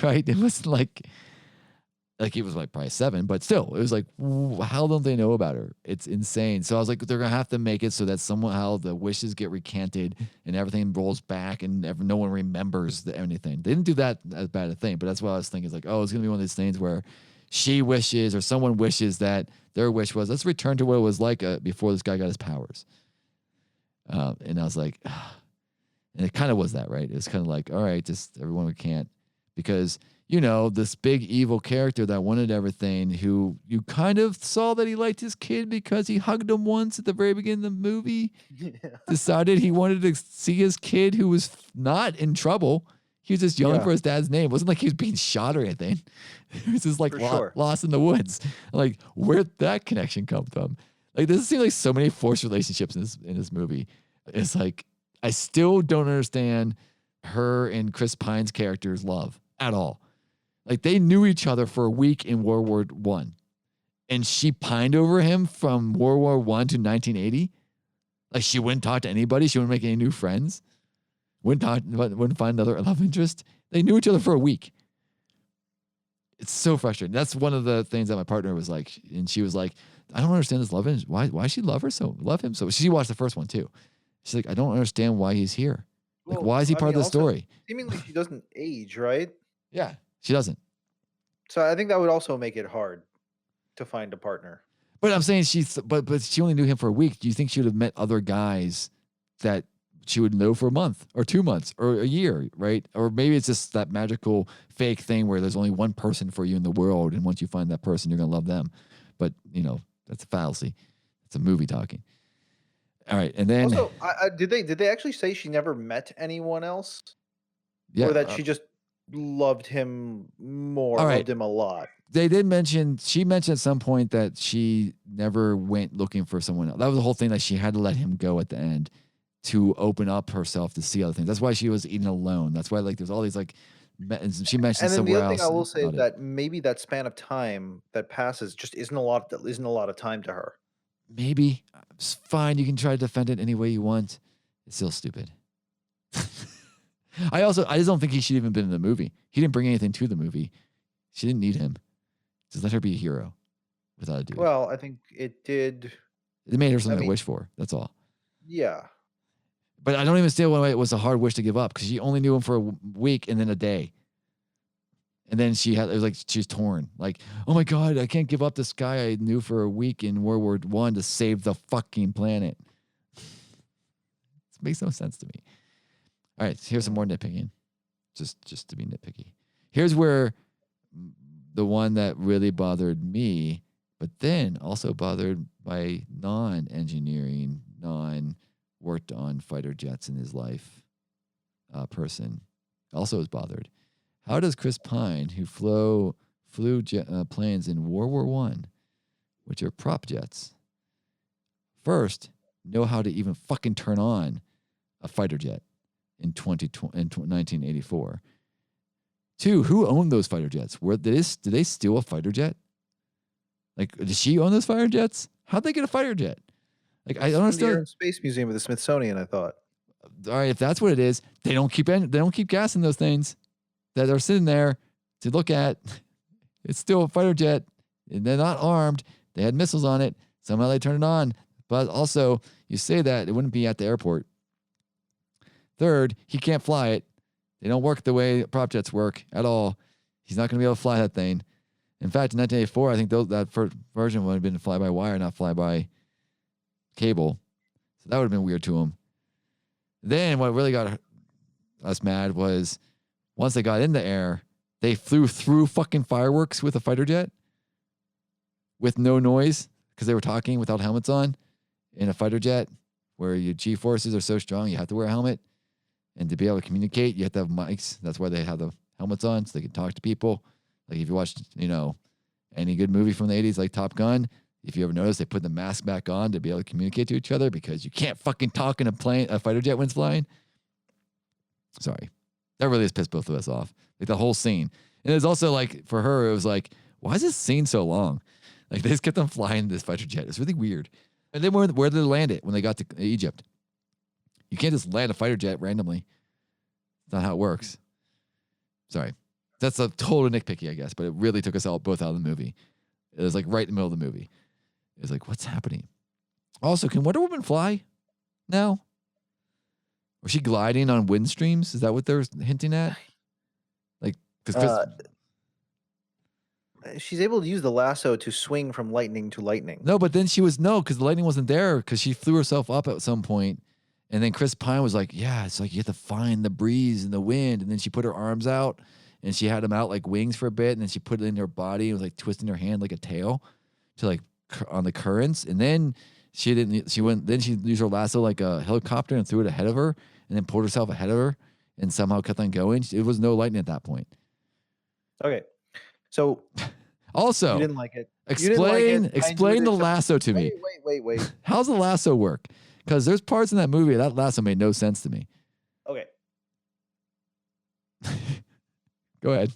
Right? It wasn't like he was like probably 7, but still, it was like, how don't they know about her? It's insane. So I was like, they're going to have to make it so that somehow the wishes get recanted and everything rolls back and no one remembers anything. They didn't do that as bad a thing, but that's what I was thinking. It's like, oh, it's going to be one of these things where she wishes, or someone wishes that their wish was, let's return to what it was like before this guy got his powers. And I was like, and it kind of was that, right? It was kind of like, all right, just everyone we can't, because this big evil character that wanted everything, who you kind of saw that he liked his kid because he hugged him once at the very beginning of the movie, Yeah. decided he wanted to see his kid who was not in trouble. He was just yelling Yeah, for his dad's name. It wasn't like he was being shot or anything. He was just like for sure. lost in the woods. Like, where'd that connection come from? Like, this seems like so many forced relationships in this movie. It's like, I still don't understand her and Chris Pine's character's love at all. Like, they knew each other for a week in World War One, and she pined over him from World War One to 1980. Like, she wouldn't talk to anybody. She wouldn't make any new friends. Wouldn't find another love interest. They knew each other for a week. It's so frustrating. That's one of the things that my partner was like, and she was like, I don't understand this love interest. Why she love him so? She watched the first one too. She's like, I don't understand why he's here. Like, Well, why is he I part mean, of the also, story? seemingly she doesn't age, right? Yeah, she doesn't. So I think that would also make it hard to find a partner. But I'm saying but she only knew him for a week. Do you think she would have met other guys that she would know for a month or 2 months or a year, right? Or maybe it's just that magical fake thing where there's only one person for you in the world, and once you find that person, you're gonna love them. But that's a fallacy. It's a movie talking. All right, and then Also, did they actually say she never met anyone else, yeah, or that she just loved him more, all right. loved him a lot? They did mention, she mentioned at some point that she never went looking for someone else. That was the whole thing, that she had to let him go at the end to open up herself to see other things. That's why she was eating alone. That's why, like, there's all these, like, she mentioned And then the somewhere other thing I else will say is about it. that maybe that span of time that passes just isn't a lot of time to her. Maybe it's fine. You can try to defend it any way you want. It's still stupid. I just don't think he should even been in the movie. He didn't bring anything to the movie. She didn't need him. Just let her be a hero without a dude. Well, I think it did. It made her I something to mean, wish for. That's all. yeah. But I don't even see why it was a hard wish to give up, because she only knew him for a week and then a day. And then it was like she's torn. Like, oh my God, I can't give up this guy I knew for a week in World War One to save the fucking planet. It makes no sense to me. All right, here's some more nitpicking. Just to be nitpicky. Here's where the one that really bothered me, but then also bothered my non-engineering, non-worked on fighter jets in his life person, also is bothered. How does Chris Pine, who flew planes in World War One, which are prop jets, first know how to even fucking turn on a fighter jet in 1984? Two, who owned those fighter jets? Did they steal a fighter jet? Like, did she own those fighter jets? How'd they get a fighter jet? Like, I don't From the Air understand. and Space Museum of the Smithsonian, I thought. All right, if that's what it is, they don't keep gassing those things that are sitting there to look at. It's still a fighter jet, and they're not armed. They had missiles on it. Somehow they turned it on. But also, you say that, it wouldn't be at the airport. Third, he can't fly it. They don't work the way prop jets work at all. He's not going to be able to fly that thing. In fact, in 1984, I think that first version would have been fly by wire, not fly by cable. So that would have been weird to him. Then what really got us mad was, once they got in the air, they flew through fucking fireworks with a fighter jet with no noise, because they were talking without helmets on in a fighter jet where your G forces are so strong, you have to wear a helmet. And to be able to communicate, you have to have mics. That's why they have the helmets on, so they can talk to people. Like, if you watched, any good movie from the 80s, like Top Gun, if you ever noticed, they put the mask back on to be able to communicate to each other, because you can't fucking talk in a fighter jet when it's flying. Sorry. That really has pissed both of us off. Like, the whole scene. And it's also like, for her, it was like, why is this scene so long? Like, they just kept on flying this fighter jet. It's really weird. And then where did they land it when they got to Egypt? You can't just land a fighter jet randomly. That's not how it works. Sorry. That's a total nitpicky, I guess, but it really took us both out of the movie. It was like right in the middle of the movie. It was like, what's happening? Also, can Wonder Woman fly now? Was she gliding on wind streams? Is that what they're hinting at? Like, because She's able to use the lasso to swing from lightning to lightning. no, but then because the lightning wasn't there, because she flew herself up at some point, And then Chris Pine was like, yeah, it's like you have to find the breeze and the wind. And then she put her arms out and she had them out like wings for a bit. And then she put it in her body and was like twisting her hand like a tail to like on the currents. And then she used her lasso like a helicopter and threw it ahead of her and then pulled herself ahead of her and somehow kept on going. It was no lightning at that point. Okay. So Also, you didn't like it. Explain the lasso to me. Wait. How's the lasso work? Because there's parts in that movie that lasso made no sense to me. Okay. Go ahead.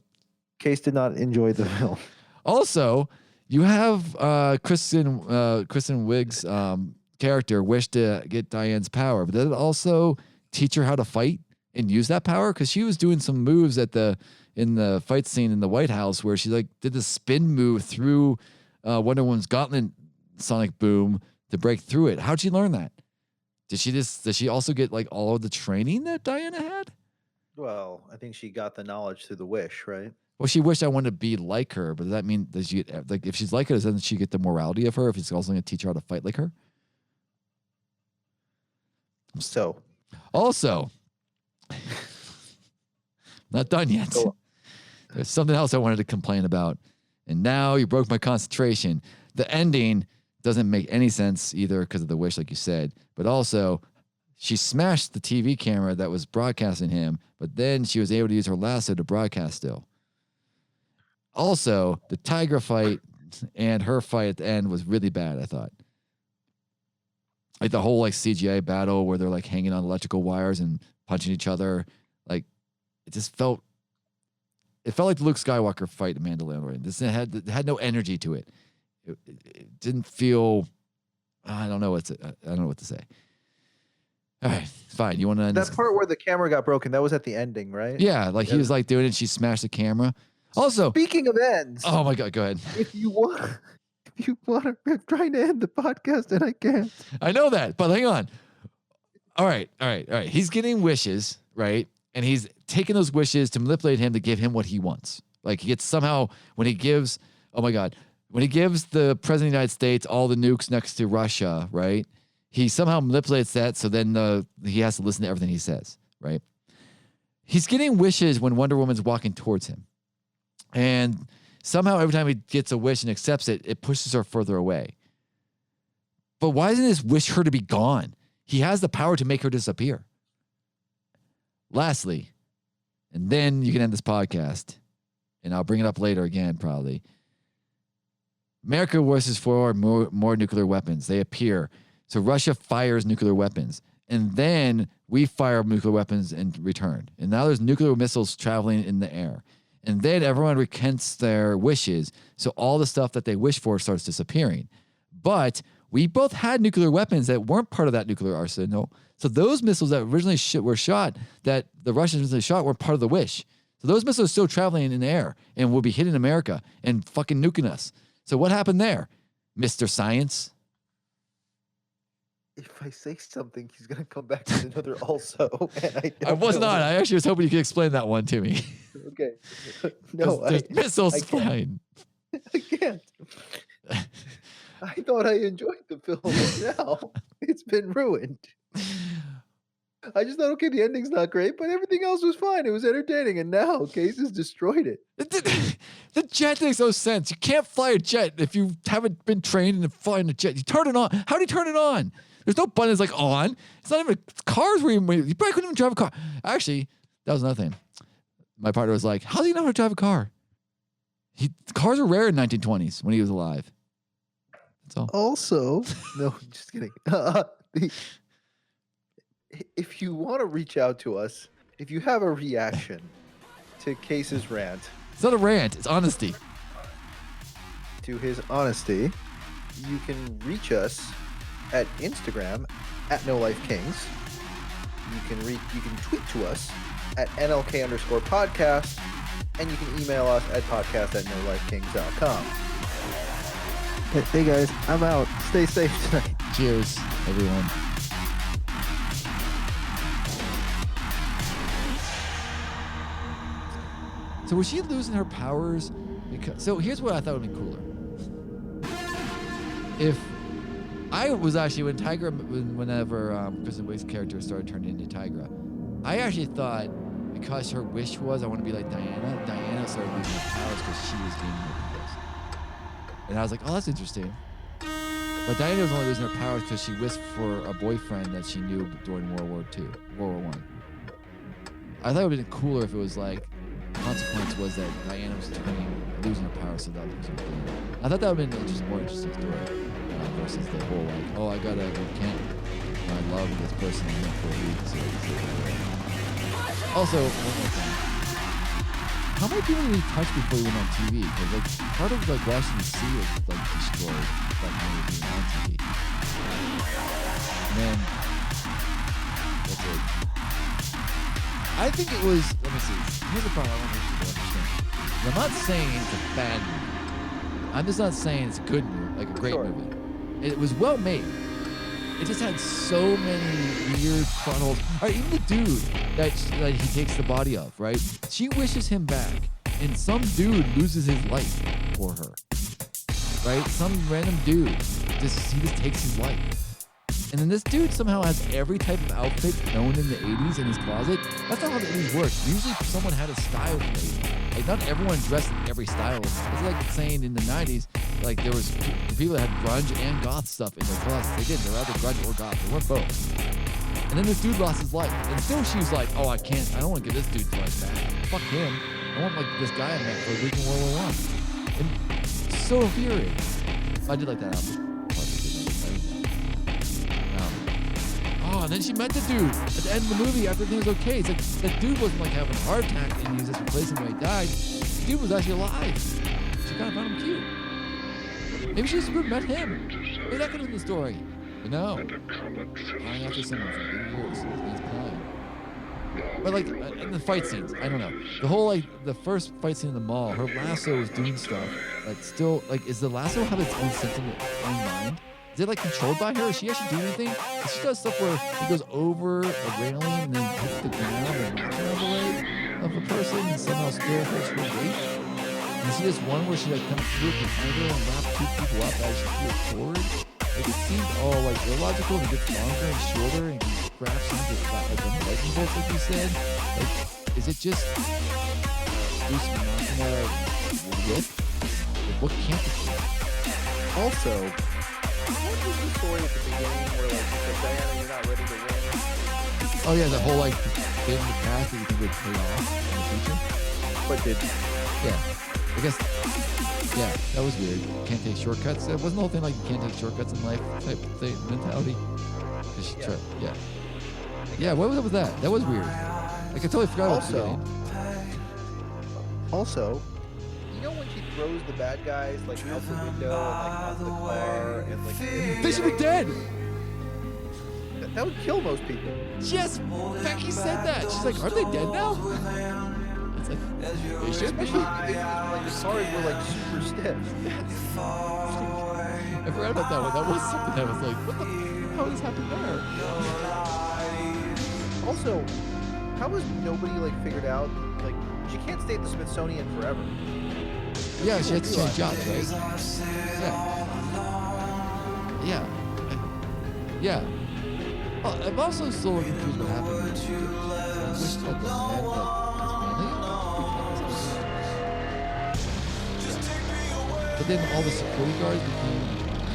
Case did not enjoy the film. Also, you have Kristen Wiig's character wish to get Diane's power, but did it also teach her how to fight and use that power? Because she was doing some moves in the fight scene in the White House where she like did the spin move through Wonder Woman's gauntlet sonic boom to break through it. How'd she learn that? Did she also get like all of the training that Diana had? Well, I think she got the knowledge through the wish, right? Well, she wished I wanted to be like her, but does that mean that she like if she's like her, doesn't she get the morality of her if he's also going to teach her how to fight like her? So, also, not done yet. Go on. There's something else I wanted to complain about, and now you broke my concentration. The ending doesn't make any sense either because of the wish, like you said, but also she smashed the TV camera that was broadcasting him, but then she was able to use her lasso to broadcast still. Also, the tiger fight and her fight at the end was really bad, I thought. Like the whole like CGI battle where they're like hanging on electrical wires and punching each other. Like it felt like the Luke Skywalker fight in Mandalorian. It had no energy to it. It didn't feel. I don't know what to say. All right, fine. You want to end that part where the camera got broken? That was at the ending, right? Yeah, like he was like doing it. And she smashed the camera. Also, speaking of ends. Oh my God, go ahead. If you want, I'm trying to end the podcast and I can't. I know that, but hang on. All right. He's getting wishes, right? And he's taking those wishes to manipulate him to give him what he wants. Like he gets somehow when he gives the president of the United States all the nukes next to Russia, right? He somehow manipulates that so then he has to listen to everything he says, right? He's getting wishes when Wonder Woman's walking towards him. And somehow every time he gets a wish and accepts it, it pushes her further away. But why doesn't this wish her to be gone? He has the power to make her disappear. Lastly, and then you can end this podcast, and I'll bring it up later again, probably. America wishes for more nuclear weapons. They appear. So Russia fires nuclear weapons. And then we fire nuclear weapons in return. And now there's nuclear missiles traveling in the air. And then everyone recants their wishes. So all the stuff that they wish for starts disappearing. But we both had nuclear weapons that weren't part of that nuclear arsenal. So those missiles that originally were shot, that the Russians originally shot, were part of the wish. So those missiles are still traveling in the air and will be hitting America and fucking nuking us. So what happened there, Mr. Science? If I say something, he's going to come back with another also. And I was not. I actually was hoping you could explain that one to me. Okay. No, there's missiles flying. I can't. I thought I enjoyed the film, and now it's been ruined. I just thought, okay, the ending's not great, but everything else was fine. It was entertaining, and now Case has destroyed it. The jet makes no sense. You can't fly a jet if you haven't been trained in flying a jet. You turn it on. How do you turn it on? There's no button that's like on. It's not even cars where you probably couldn't even drive a car. Actually, that was another thing. My partner was like, how do you know how to drive a car? Cars were rare in 1920s when he was alive. That's all. Also, no, just kidding. If you want to reach out to us, if you have a reaction to Case's rant. It's not a rant. It's honesty. To his honesty, you can reach us at Instagram at NoLifeKings. You can tweet to us at NLK_podcast, and you can email us at podcast@NoLifeKings.com. Hey guys, I'm out. Stay safe tonight. Cheers, everyone. So was she losing her powers? So here's what I thought would be cooler. If I was actually when whenever Kristen Wiig's character started turning into Tigra, I actually thought because her wish was I want to be like Diana. Diana started losing her powers because she was gaining her powers, and I was like, oh, that's interesting. But Diana was only losing her powers because she wished for a boyfriend that she knew during World War One. I thought it would have been cooler if it was like the consequence was that Diana was losing her powers, so that was I thought that would have been just more interesting story versus the whole like, oh, I gotta recant my love with this person I met for a week. Also, one more thing. How many people did he touch before he went on TV? Because like part of like Washington D.C. was like destroyed by him being on TV. And then that's it. I think it was. Let me see. Here's the problem. I want people to understand. I'm not saying it's a bad movie. I'm just not saying it's a good movie, like a great movie. It was well made. It just had so many weird plot holes. All right, even the dude that he takes the body of, right? She wishes him back, and some dude loses his life for her, right? Some random dude he just takes his life. And then this dude somehow has every type of outfit known in the 80s in his closet. That's not how the 80s worked. Usually someone had a style in the 80s. Like, not everyone dressed in every style. It's like saying in the 90s, like, there was people that had grunge and goth stuff in their closets. They did. They were either grunge or goth. They weren't both. And then this dude lost his life. And still she was like, oh, I don't want to get this dude's life back. Fuck him. I want, like, this guy I met for a week in World War I. And so infuriating. I did like that outfit. Oh, and then she met the dude at the end of the movie after everything was okay. It's like that dude wasn't like having a heart attack and he was just replacing him when he died. The dude was actually alive. She kind of found him cute. Maybe she just would have met him. Maybe that could have been the story. But no. Crying after someone for 80 years. He's crying. But like, in the fight scenes, I don't know. The whole like, the first fight scene in the mall, her lasso is doing stuff that still, like, is the lasso have its own sentient own mind? Is it like controlled by her? Is she actually doing anything? She does stuff where it goes over a railing and then hits the ground and knocks her out of the way of a person and somehow still holds her weight. And she does one where she like comes through behind her and wraps two people up as she pulls forward. Like it seems all like illogical and it gets longer and shorter and you grab something like a lightning bolt like you said. Like, is it just Bruce knocking out a whip? Like, what can't it be? Also, what was the story at the beginning where like she said, Diana, you're not ready to win? Oh yeah, the whole like thing in the past that you think would pay off in the future. But didn't. Yeah. I guess yeah, that was weird. Can't take shortcuts. It wasn't the whole thing like you can't take shortcuts in life type thing mentality. Yeah, what was up with that? That was weird. Like I totally forgot about the beginning. Also, you know when she throws the bad guys like out the window and like out the car and like they should be dead. That would kill most people. Yes, Becky said that. She's like, aren't they dead now? It's like they should be. Like the cars were like super stiff. I forgot about that one. That was something that was like, what the hell just happened there? Also, how has nobody like figured out like she can't stay at the Smithsonian forever? Yeah, she had to change jobs, right? Yeah. Yeah. Well, I'm also still confused what happened. I wish that the man that his family. But then all the security guards became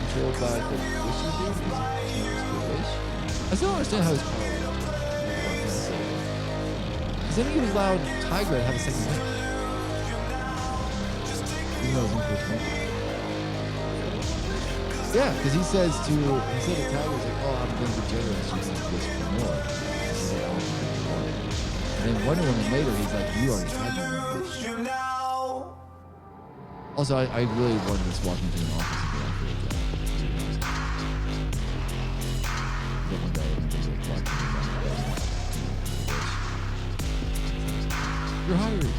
controlled by the wishes dude because he changed the wish. I still don't understand how his power works. Because then he was allowed Tiger to have a second wish. Even though it was incorrect. Yeah, because he said to Tiger, he's like, oh, I'm going to be generous. She's like, wish for more. He's like, oh, more. And then Wonder Woman later, he's like, you already had your wish. Also, I really wanted to just walk into an office and be like, for a job. But one guy was like, walking around. You're hired.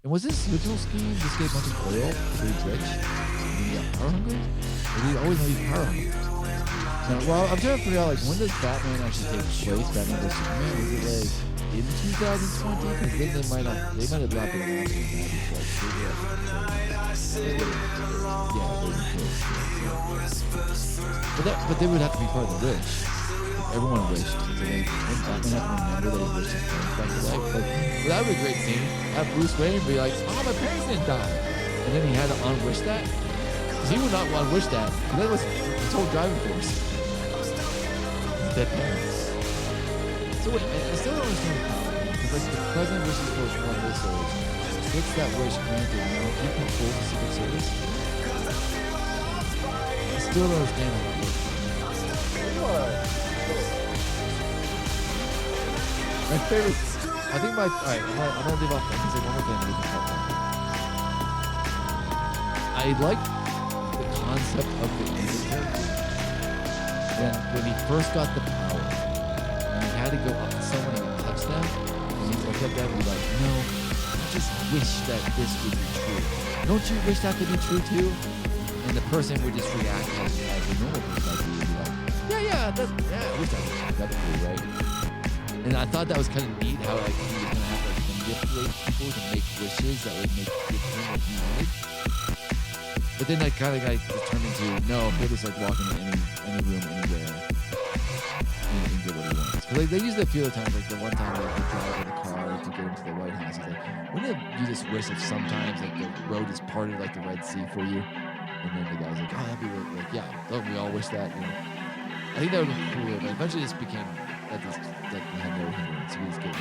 And was this original scheme just get a bunch of oil so he's rich? And he got power hungry? Or did he always know he's power hungry? Now, well, I'm trying to figure out, like, when does Batman actually take place? Batman vs Superman? Is it like in 2020, because then they might have not been around for that. Yeah, they would kill. But they would have to be part of the wish. Everyone wished. So they wouldn't Batman have to remember that he wished his parents back to life. But that would be a great scene. Have Bruce Wayne be like, "Oh, my parents didn't die," and then he had to unwish that. Because he would not want to wish that. That was his whole driving force. His dead parents. So wait, I still don't understand the power. Because like the president wishes for one of his souls. Gets that wish granted, you know, he controls the Secret Service. I still don't understand how it works. My favorite, I think alright, I'm gonna leave off, I can say one more thing. We can talk about. I like the concept of the Undertaker when he first got the power and he had to go up to someone and touch them and he looked at them and be like, no, I just wish that this would be true. Don't you wish that to be true too? And the person would just react as a normal person would be like, yeah, I wish that was true, right? And I thought that was kind of neat how like he was gonna have to like manipulate people to make wishes that would give him what he wanted. But then that kind of guy just turned into no, he'll just like walk into any room anywhere and get what he wants. But like they use that a few other times, like the one time like they drive in a car to get him to the White House. He's like, wouldn't you just wish if sometimes like the road is parted like the Red Sea for you? And then the guy's like, oh, that'd be like, yeah, don't we all wish that, you know? I think that would be cooler, but eventually it just became that he had no hindrance. He was getting